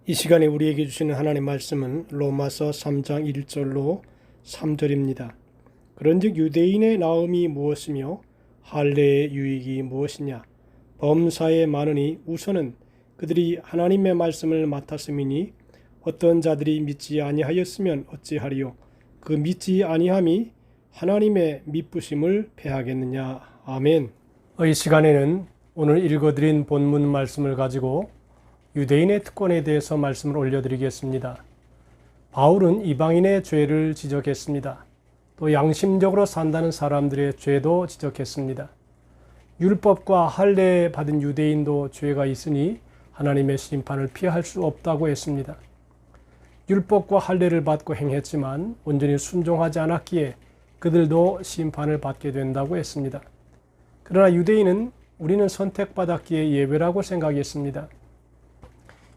이 시간에 우리에게 주시는 하나님의 말씀은 로마서 3장 1절로 3절입니다. 그런즉 유대인의 나음이 무엇이며 할례의 유익이 무엇이냐? 범사에 많으니 우선은 그들이 하나님의 말씀을 맡았음이니 어떤 자들이 믿지 아니하였으면 어찌하리요? 그 믿지 아니함이 하나님의 미쁘심을 패하겠느냐? 아멘. 이 시간에는 오늘 읽어드린 본문 말씀을 가지고 유대인의 특권에 대해서 말씀을 올려드리겠습니다. 바울은 이방인의 죄를 지적했습니다. 또 양심적으로 산다는 사람들의 죄도 지적했습니다. 율법과 할례 받은 유대인도 죄가 있으니 하나님의 심판을 피할 수 없다고 했습니다. 율법과 할례를 받고 행했지만 온전히 순종하지 않았기에 그들도 심판을 받게 된다고 했습니다. 그러나 유대인은 우리는 선택받았기에 예외라고 생각했습니다.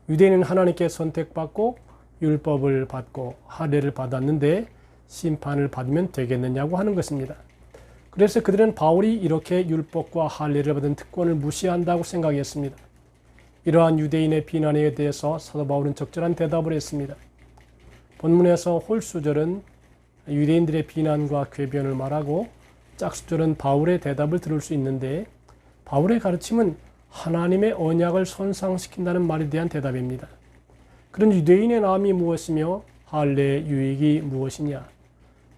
유대인은 하나님께 선택받고 율법을 받고 할례를 받았는데 심판을 받으면 되겠느냐고 하는 것입니다. 그래서 그들은 바울이 이렇게 율법과 할례를 받은 특권을 무시한다고 생각했습니다. 이러한 유대인의 비난에 대해서 사도 바울은 적절한 대답을 했습니다. 본문에서 홀수절은 유대인들의 비난과 궤변을 말하고 짝수절은 바울의 대답을 들을 수 있는데 바울의 가르침은 하나님의 언약을 손상시킨다는 말에 대한 대답입니다. 그런 유대인의 나음이 무엇이며 할례의 유익이 무엇이냐?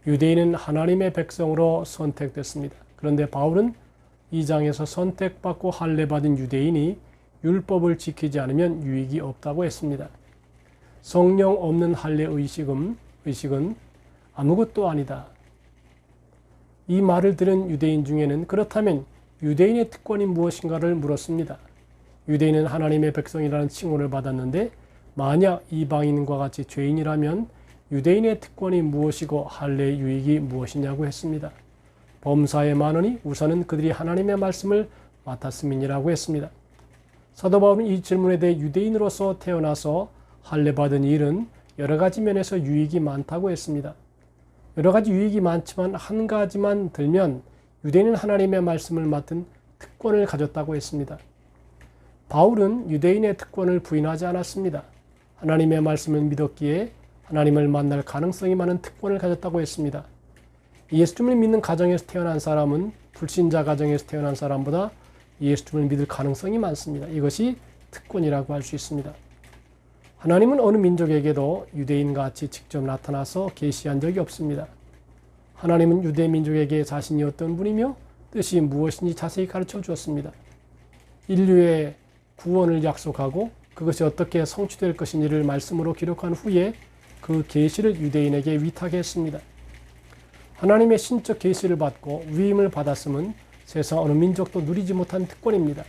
유대인은 하나님의 백성으로 선택됐습니다. 그런데 바울은 이 장에서 선택받고 할례 받은 유대인이 율법을 지키지 않으면 유익이 없다고 했습니다. 성령 없는 할례 의식은 아무것도 아니다. 이 말을 들은 유대인 중에는 그렇다면 유대인의 특권이 무엇인가를 물었습니다. 유대인은 하나님의 백성이라는 칭호를 받았는데 만약 이방인과 같이 죄인이라면 유대인의 특권이 무엇이고 할례의 유익이 무엇이냐고 했습니다. 범사에 많으니 우선은 그들이 하나님의 말씀을 맡았음이니라고 했습니다. 사도 바울은 이 질문에 대해 유대인으로서 태어나서 할례 받은 일은 여러 가지 면에서 유익이 많다고 했습니다. 여러 가지 유익이 많지만 한 가지만 들면 유대인은 하나님의 말씀을 맡은 특권을 가졌다고 했습니다. 바울은 유대인의 특권을 부인하지 않았습니다. 하나님의 말씀을 믿었기에 하나님을 만날 가능성이 많은 특권을 가졌다고 했습니다. 예수님을 믿는 가정에서 태어난 사람은 불신자 가정에서 태어난 사람보다 예수님을 믿을 가능성이 많습니다. 이것이 특권이라고 할 수 있습니다. 하나님은 어느 민족에게도 유대인같이 직접 나타나서 계시한 적이 없습니다. 하나님은 유대 민족에게 자신이 어떤 분이며 뜻이 무엇인지 자세히 가르쳐 주었습니다. 인류의 구원을 약속하고 그것이 어떻게 성취될 것인지를 말씀으로 기록한 후에 그 계시를 유대인에게 위탁했습니다. 하나님의 신적 계시를 받고 위임을 받았음은 세상 어느 민족도 누리지 못한 특권입니다.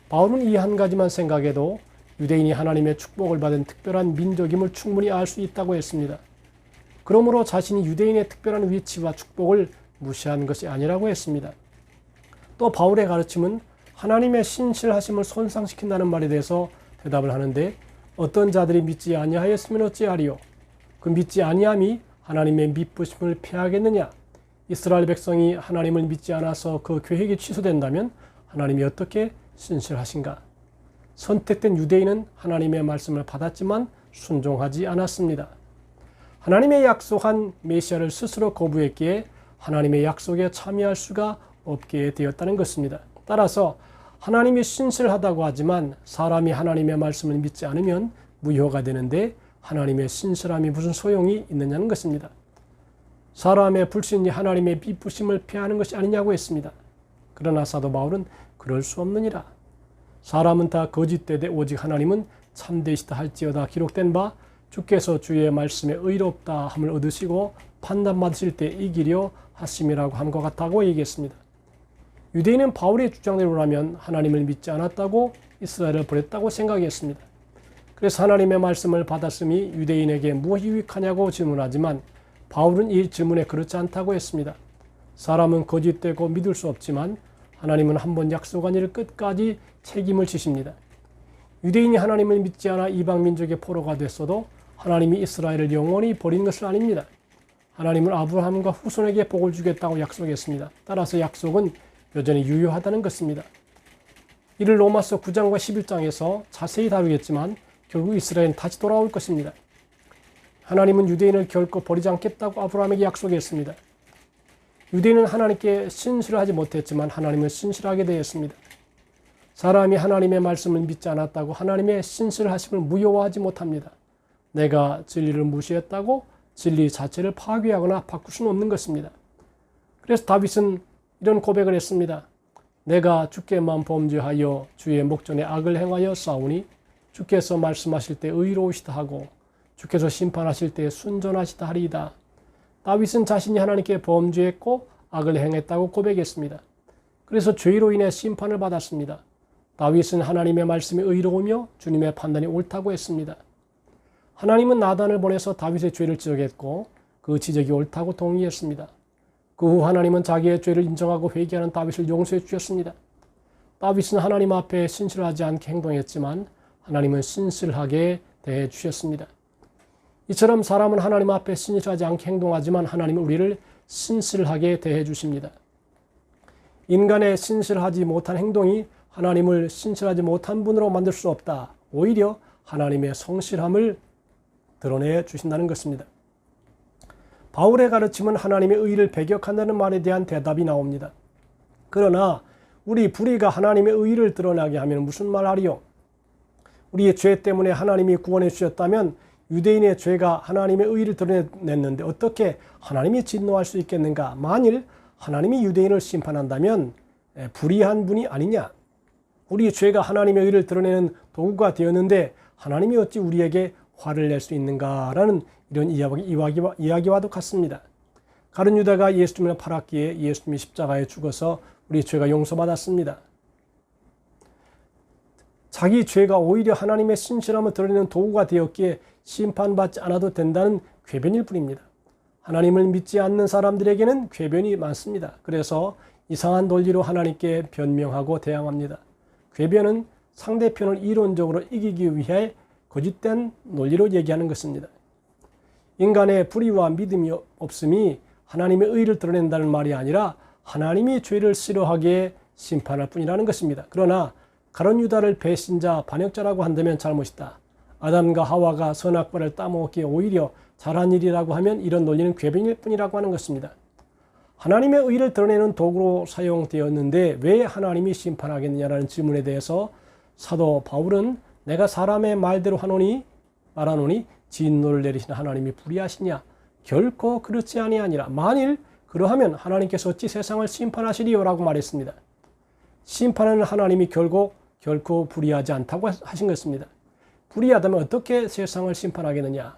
바울은 이 한 가지만 생각해도 유대인이 하나님의 축복을 받은 특별한 민족임을 충분히 알 수 있다고 했습니다. 그러므로 자신이 유대인의 특별한 위치와 축복을 무시한 것이 아니라고 했습니다. 또 바울의 가르침은 하나님의 신실하심을 손상시킨다는 말에 대해서 대답을 하는데 어떤 자들이 믿지 아니하였으면 어찌하리요? 그 믿지 아니함이 하나님의 미쁘심을 패하겠느냐? 이스라엘 백성이 하나님을 믿지 않아서 그 계획이 취소된다면 하나님이 어떻게 신실하신가? 선택된 유대인은 하나님의 말씀을 받았지만 순종하지 않았습니다. 하나님의 약속한 메시아를 스스로 거부했기에 하나님의 약속에 참여할 수가 없게 되었다는 것입니다. 따라서 하나님이 신실하다고 하지만 사람이 하나님의 말씀을 믿지 않으면 무효가 되는데 하나님의 신실함이 무슨 소용이 있느냐는 것입니다. 사람의 불신이 하나님의 미쁘심을 피하는 것이 아니냐고 했습니다. 그러나 사도 바울은 그럴 수 없느니라. 사람은 다 거짓되되 오직 하나님은 참되시다 할지어다 기록된 바 주께서 주의 말씀에 의롭다 함을 얻으시고 판단받으실 때 이기려 하심이라고 함과 같다고 얘기했습니다. 유대인은 바울의 주장대로라면 하나님을 믿지 않았다고 이스라엘을 버렸다고 생각했습니다. 그래서 하나님의 말씀을 받았음이 유대인에게 무엇이 유익하냐고 질문하지만 바울은 이 질문에 그렇지 않다고 했습니다. 사람은 거짓되고 믿을 수 없지만 하나님은 한번 약속한 일을 끝까지 책임을 지십니다. 유대인이 하나님을 믿지 않아 이방 민족의 포로가 됐어도 하나님이 이스라엘을 영원히 버린 것은 아닙니다. 하나님은 아브라함과 후손에게 복을 주겠다고 약속했습니다. 따라서 약속은 여전히 유효하다는 것입니다. 이를 로마서 9장과 11장에서 자세히 다루겠지만 결국 이스라엘은 다시 돌아올 것입니다. 하나님은 유대인을 결코 버리지 않겠다고 아브라함에게 약속했습니다. 유대인은 하나님께 신실하지 못했지만 하나님은 신실하게 되었습니다. 사람이 하나님의 말씀을 믿지 않았다고 하나님의 신실하심을 무효화하지 못합니다. 내가 진리를 무시했다고 진리 자체를 파괴하거나 바꿀 수는 없는 것입니다. 그래서 다윗은 이런 고백을 했습니다. 내가 주께만 범죄하여 주의 목전에 악을 행하여 싸우니 주께서 말씀하실 때 의로우시다 하고 주께서 심판하실 때 순전하시다 하리이다. 다윗은 자신이 하나님께 범죄했고 악을 행했다고 고백했습니다. 그래서 죄로 인해 심판을 받았습니다. 다윗은 하나님의 말씀이 의로우며 주님의 판단이 옳다고 했습니다. 하나님은 나단을 보내서 다윗의 죄를 지적했고 그 지적이 옳다고 동의했습니다. 그 후 하나님은 자기의 죄를 인정하고 회개하는 다윗을 용서해 주셨습니다. 다윗은 하나님 앞에 신실하지 않게 행동했지만 하나님은 신실하게 대해 주셨습니다. 이처럼 사람은 하나님 앞에 신실하지 않게 행동하지만 하나님은 우리를 신실하게 대해 주십니다. 인간의 신실하지 못한 행동이 하나님을 신실하지 못한 분으로 만들 수 없다. 오히려 하나님의 성실함을 드러내 주신다는 것입니다. 바울의 가르침은 하나님의 의를 배격한다는 말에 대한 대답이 나옵니다. 그러나 우리 불의가 하나님의 의를 드러나게 하면 무슨 말하리요? 우리의 죄 때문에 하나님이 구원해 주셨다면 유대인의 죄가 하나님의 의를 드러냈는데 어떻게 하나님이 진노할 수 있겠는가? 만일 하나님이 유대인을 심판한다면 불의한 분이 아니냐? 우리의 죄가 하나님의 의를 드러내는 도구가 되었는데 하나님이 어찌 우리에게 화를 낼 수 있는가라는 이런 이야기와도 같습니다. 가룟 유다가 예수님을 팔았기에 예수님이 십자가에 죽어서 우리 죄가 용서받았습니다. 자기 죄가 오히려 하나님의 신실함을 드러내는 도구가 되었기에 심판받지 않아도 된다는 궤변일 뿐입니다. 하나님을 믿지 않는 사람들에게는 궤변이 많습니다. 그래서 이상한 논리로 하나님께 변명하고 대항합니다. 궤변은 상대편을 이론적으로 이기기 위해 거짓된 논리로 얘기하는 것입니다. 인간의 불의와 믿음이 없음이 하나님의 의를 드러낸다는 말이 아니라 하나님이 죄를 싫어하기에 심판할 뿐이라는 것입니다. 그러나 가룟 유다를 배신자, 반역자라고 한다면 잘못이다. 아담과 하와가 선악과를 따먹기에 오히려 잘한 일이라고 하면 이런 논리는 궤변일 뿐이라고 하는 것입니다. 하나님의 의를 드러내는 도구로 사용되었는데 왜 하나님이 심판하겠느냐라는 질문에 대해서 사도 바울은 내가 사람의 말대로 말하노니 진노를 내리시는 하나님이 불의하시냐? 결코 그렇지 아니하니라. 만일 그러하면 하나님께서 어찌 세상을 심판하시리요라고 말했습니다. 심판하는 하나님이 결코 불의하지 않다고 하신 것입니다. 불의하다면 어떻게 세상을 심판하겠느냐?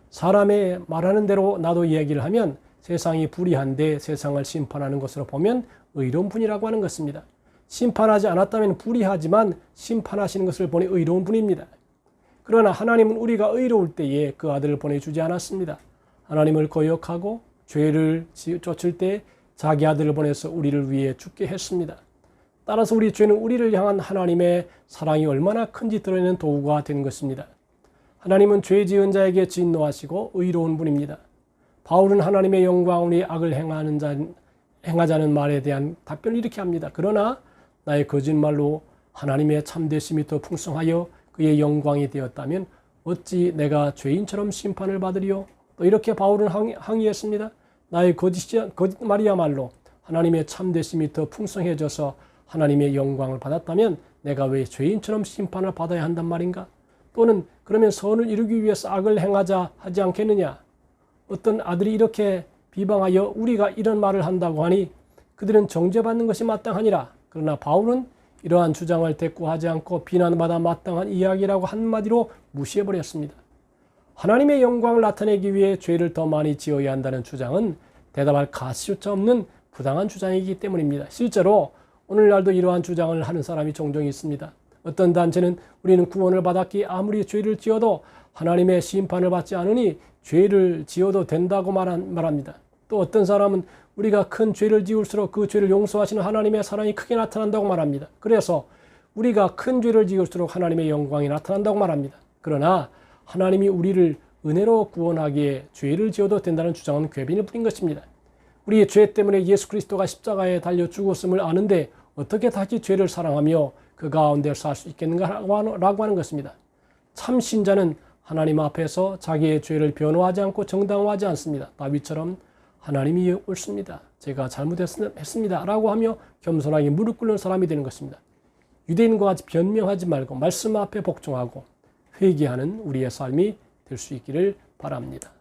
사람의 말하는 대로 나도 이야기를 하면 세상이 불의한데 세상을 심판하는 것으로 보면 의로운 분이라고 하는 것입니다. 심판하지 않았다면 불의하지만 심판하시는 것을 보니 의로운 분입니다. 그러나 하나님은 우리가 의로울 때에 그 아들을 보내주지 않았습니다. 하나님을 거역하고 죄를 쫓을 때 자기 아들을 보내서 우리를 위해 죽게 했습니다. 따라서 우리 죄는 우리를 향한 하나님의 사랑이 얼마나 큰지 드러내는 도구가 되는 것입니다. 하나님은 죄 지은 자에게 진노하시고 의로운 분입니다. 바울은 하나님의 영광으로 악을 행하자는 말에 대한 답변을 이렇게 합니다. 그러나 나의 거짓말로 하나님의 참되심이 더 풍성하여 그의 영광이 되었다면 어찌 내가 죄인처럼 심판을 받으리요? 또 이렇게 바울은 항의했습니다. 나의 거짓말이야말로 하나님의 참되심이 더 풍성해져서 하나님의 영광을 받았다면 내가 왜 죄인처럼 심판을 받아야 한단 말인가? 또는 그러면 선을 이루기 위해서 악을 행하자 하지 않겠느냐? 어떤 아들이 이렇게 비방하여 우리가 이런 말을 한다고 하니 그들은 정죄받는 것이 마땅하니라. 그러나 바울은 이러한 주장을 대꾸하지 않고 비난받아 마땅한 이야기라고 한마디로 무시해버렸습니다. 하나님의 영광을 나타내기 위해 죄를 더 많이 지어야 한다는 주장은 대답할 가치조차 없는 부당한 주장이기 때문입니다. 실제로 오늘날도 이러한 주장을 하는 사람이 종종 있습니다. 어떤 단체는 우리는 구원을 받았기에 아무리 죄를 지어도 하나님의 심판을 받지 않으니 죄를 지어도 된다고 말합니다. 또 어떤 사람은 우리가 큰 죄를 지을수록 그 죄를 용서하시는 하나님의 사랑이 크게 나타난다고 말합니다. 그래서 우리가 큰 죄를 지을수록 하나님의 영광이 나타난다고 말합니다. 그러나 하나님이 우리를 은혜로 구원하기에 죄를 지어도 된다는 주장은 궤변일 뿐인 것입니다. 우리의 죄 때문에 예수 그리스도가 십자가에 달려 죽었음을 아는데 어떻게 다시 죄를 사랑하며 그 가운데 살 수 있겠는가라고 하는 것입니다. 참 신자는 하나님 앞에서 자기의 죄를 변호하지 않고 정당화하지 않습니다. 다윗처럼 하나님이 옳습니다. 제가 잘못했습니다. 라고 하며 겸손하게 무릎 꿇는 사람이 되는 것입니다. 유대인과 같이 변명하지 말고 말씀 앞에 복종하고 회개하는 우리의 삶이 될 수 있기를 바랍니다.